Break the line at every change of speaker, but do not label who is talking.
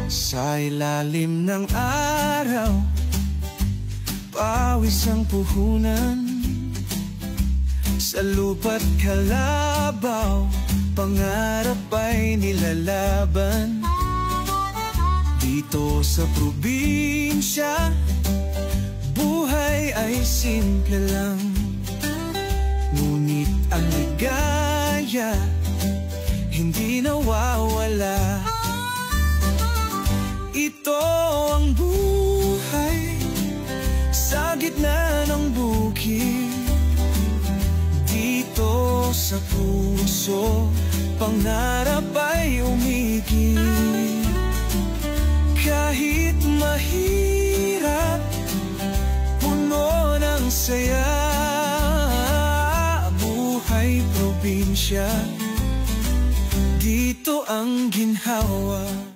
Sa ilalim ng araw, pawis ang puhunan. Sa lupa't kalabaw, pangarap ay nilalaban. Dito sa probinsya, buhay ay simple lang. Ngunit ang ligaya, hindi nawawala. Ito ang buhay sa gitna ng bukid. Dito sa puso, pangarap ay umigil. Kahit mahirap, puno ng saya. Buhay probinsya, dito ang ginhawa.